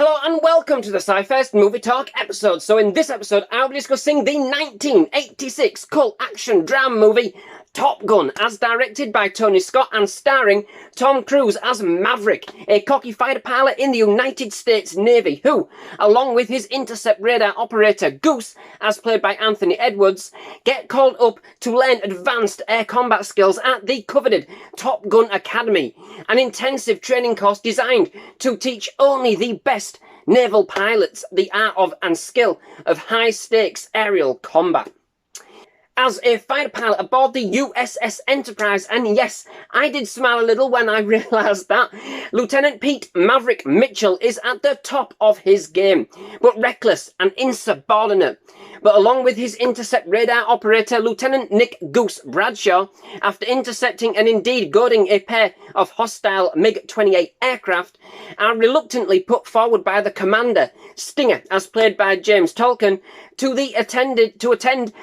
Hello and welcome to the SciFirst MovieTalk episode. So in this episode, I'll be discussing the 1986 cult action drama movie Top Gun, as directed by Tony Scott and starring Tom Cruise as Maverick, a cocky fighter pilot in the United States Navy who, along with his intercept radar operator Goose, as played by Anthony Edwards, get called up to learn advanced air combat skills at the coveted Top Gun Academy, an intensive training course designed to teach only the best naval pilots the art of and skill of high-stakes aerial combat. As a fighter pilot aboard the USS Enterprise, and yes, I did smile a little when I realised that, Lieutenant Pete Maverick Mitchell is at the top of his game, but reckless and insubordinate. But along with his intercept radar operator, Lieutenant Nick Goose Bradshaw, after intercepting and indeed goading a pair of hostile MiG-28 aircraft, are reluctantly put forward by the commander, Stinger, as played by James Tolkan, to attend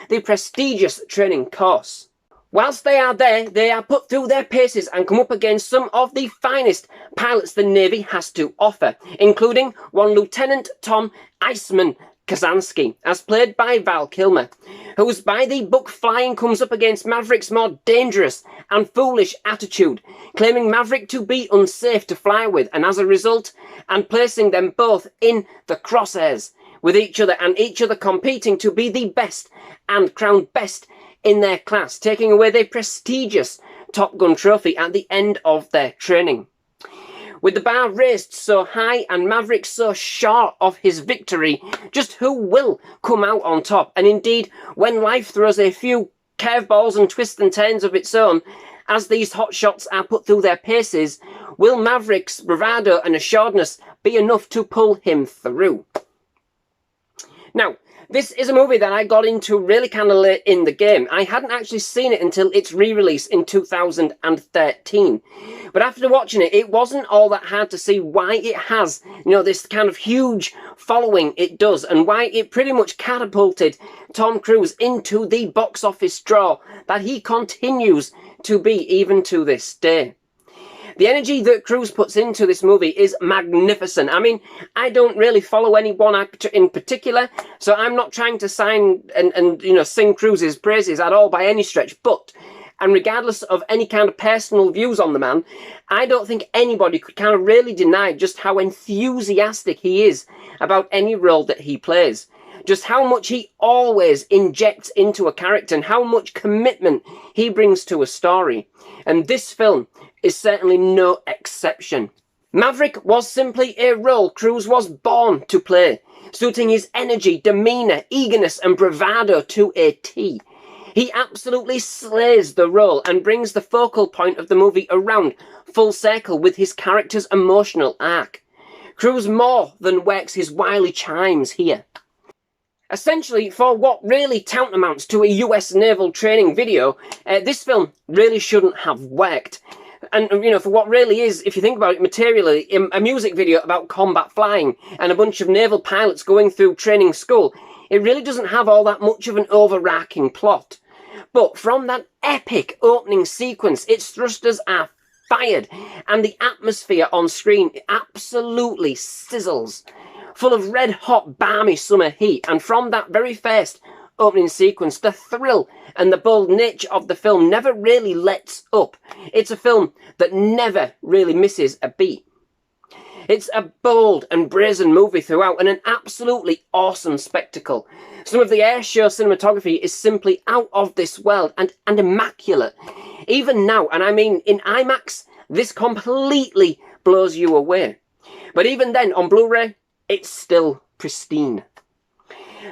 the prestigious training course. Whilst they are there, they are put through their paces and come up against some of the finest pilots the Navy has to offer, including one Lieutenant Tom Iceman Kazansky, as played by Val Kilmer, whose by-the-book flying comes up against Maverick's more dangerous and foolish attitude, claiming Maverick to be unsafe to fly with, and as a result, and placing them both in the crosshairs with each other, and each other competing to be the best and crowned best in their class, taking away the prestigious Top Gun trophy at the end of their training. With the bar raised so high and Maverick so sure of his victory, just who will come out on top? And indeed, when life throws a few curveballs and twists and turns of its own, as these hotshots are put through their paces, will Maverick's bravado and assuredness be enough to pull him through? Now, this is a movie that I got into really kind of late in the game. I hadn't actually seen it until its re-release in 2013. But after watching it, it wasn't all that hard to see why it has, this kind of huge following it does, and why it pretty much catapulted Tom Cruise into the box office draw that he continues to be even to this day. The energy that Cruise puts into this movie is magnificent. I mean, I don't really follow any one actor in particular, so I'm not trying to sign and sing Cruise's praises at all by any stretch, but, and regardless of any kind of personal views on the man, I don't think anybody could kind of really deny just how enthusiastic he is about any role that he plays. Just how much he always injects into a character and how much commitment he brings to a story. And this film is certainly no exception. Maverick was simply a role Cruise was born to play, suiting his energy, demeanour, eagerness and bravado to a T. He absolutely slays the role and brings the focal point of the movie around full circle with his character's emotional arc. Cruise more than works his wily chimes here. Essentially, for what really tantamounts to a US naval training video, this film really shouldn't have worked. And, for what really is, if you think about it materially, a music video about combat flying and a bunch of naval pilots going through training school, it really doesn't have all that much of an overarching plot. But from that epic opening sequence, its thrusters are fired, and the atmosphere on screen absolutely sizzles, full of red-hot, balmy summer heat, and from that very first opening sequence, the thrill and the bold nature of the film never really lets up. It's a film that never really misses a beat. It's a bold and brazen movie throughout, and an absolutely awesome spectacle. Some of the airshow cinematography is simply out of this world and immaculate. Even now, and I mean in IMAX, this completely blows you away. But even then, on Blu-ray, it's still pristine.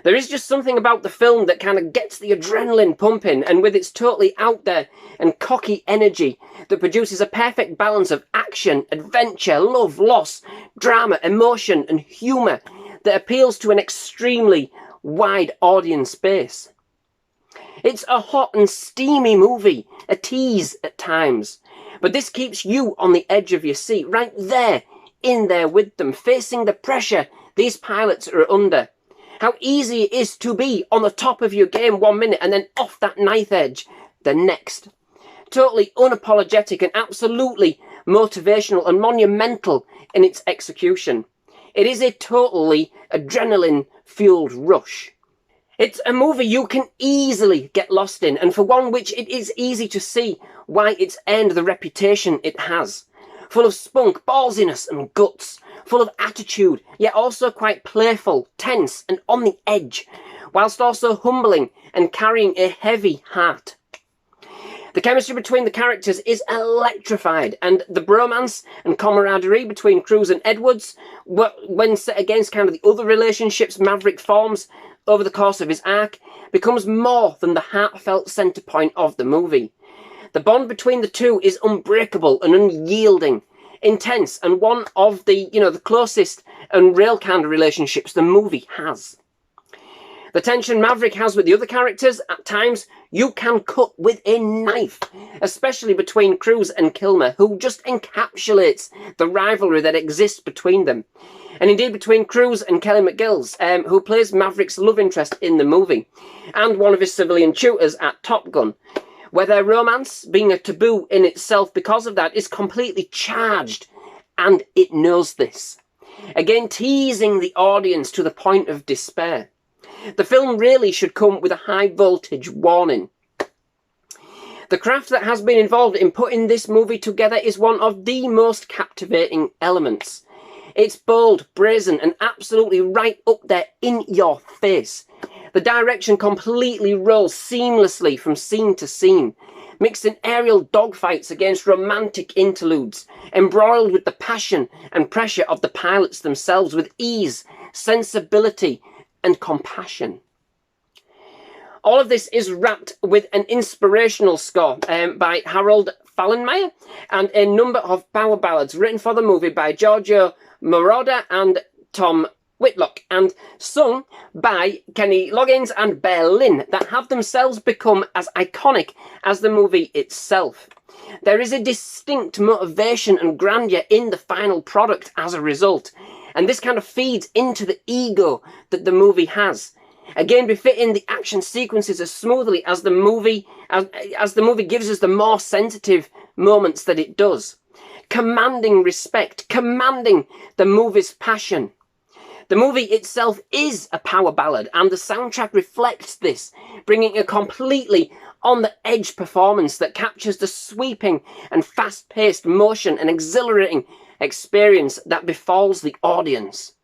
There is just something about the film that kind of gets the adrenaline pumping, and with its totally out there and cocky energy that produces a perfect balance of action, adventure, love, loss, drama, emotion and humour that appeals to an extremely wide audience base. It's a hot and steamy movie, a tease at times, but this keeps you on the edge of your seat, right there, in there with them, facing the pressure these pilots are under. How easy it is to be on the top of your game 1 minute and then off that knife edge the next. Totally unapologetic and absolutely motivational and monumental in its execution. It is a totally adrenaline-fueled rush. It's a movie you can easily get lost in, and for one which it is easy to see why it's earned the reputation it has. Full of spunk, ballsiness and guts, full of attitude, yet also quite playful, tense and on the edge, whilst also humbling and carrying a heavy heart. The chemistry between the characters is electrified, and the bromance and camaraderie between Cruise and Edwards, when set against kind of the other relationships Maverick forms over the course of his arc, becomes more than the heartfelt centre point of the movie. The bond between the two is unbreakable and unyielding, intense, and one of the, the closest and real kind of relationships the movie has. The tension Maverick has with the other characters, at times, you can cut with a knife, especially between Cruise and Kilmer, who just encapsulates the rivalry that exists between them. And indeed between Cruise and Kelly McGillis, who plays Maverick's love interest in the movie, and one of his civilian tutors at TopGun, where their romance, being a taboo in itself because of that, is completely charged, and it knows this. Again, teasing the audience to the point of despair. The film really should come with a high voltage warning. The craft that has been involved in putting this movie together is one of the most captivating elements. It's bold, brazen, and absolutely right up there in your face. The direction completely rolls seamlessly from scene to scene, mixing aerial dogfights against romantic interludes, embroiled with the passion and pressure of the pilots themselves with ease, sensibility, and compassion. All of this is wrapped with an inspirational score by Harold Fallenmeyer and a number of power ballads written for the movie by Giorgio Moroder and Tom Whitlock, and sung by Kenny Loggins and Bear Lynn, that have themselves become as iconic as the movie itself. There is a distinct motivation and grandeur in the final product as a result, and this kind of feeds into the ego that the movie has. Again, befitting the action sequences as smoothly as the movie gives us the more sensitive moments that it does. Commanding respect, commanding the movie's passion. The movie itself is a power ballad, and the soundtrack reflects this, bringing a completely on-the-edge performance that captures the sweeping and fast-paced motion and exhilarating experience that befalls the audience.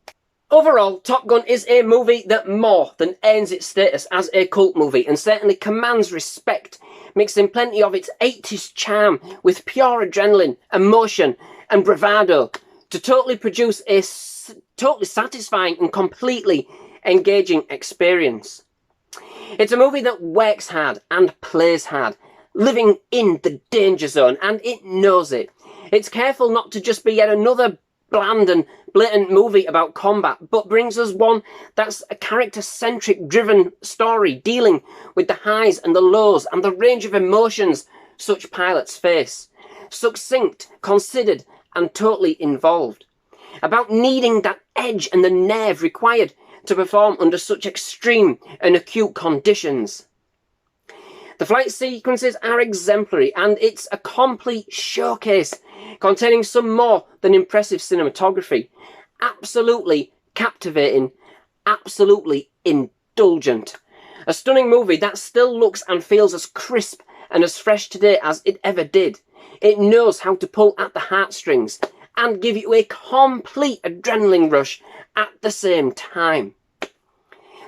Overall, Top Gun is a movie that more than earns its status as a cult movie, and certainly commands respect, mixing plenty of its 80s charm with pure adrenaline, emotion and bravado to totally produce a totally satisfying and completely engaging experience. It's a movie that works hard and plays hard, living in the danger zone, and it knows it. It's careful not to just be yet another bland and blatant movie about combat, but brings us one that's a character-centric driven story dealing with the highs and the lows and the range of emotions such pilots face. Succinct, considered and totally involved. About needing that edge and the nerve required to perform under such extreme and acute conditions. The flight sequences are exemplary, and it's a complete showcase containing some more than impressive cinematography. Absolutely captivating, absolutely indulgent. A stunning movie that still looks and feels as crisp and as fresh today as it ever did. It knows how to pull at the heartstrings and give you a complete adrenaline rush at the same time.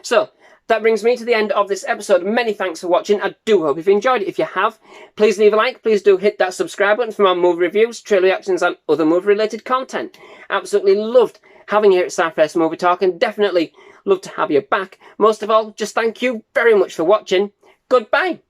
So, that brings me to the end of this episode. Many thanks for watching. I do hope you've enjoyed it. If you have, please leave a like. Please do hit that subscribe button for more movie reviews, trailer reactions and other movie-related content. Absolutely loved having you here at SciFirst MovieTalk, and definitely love to have you back. Most of all, just thank you very much for watching. Goodbye.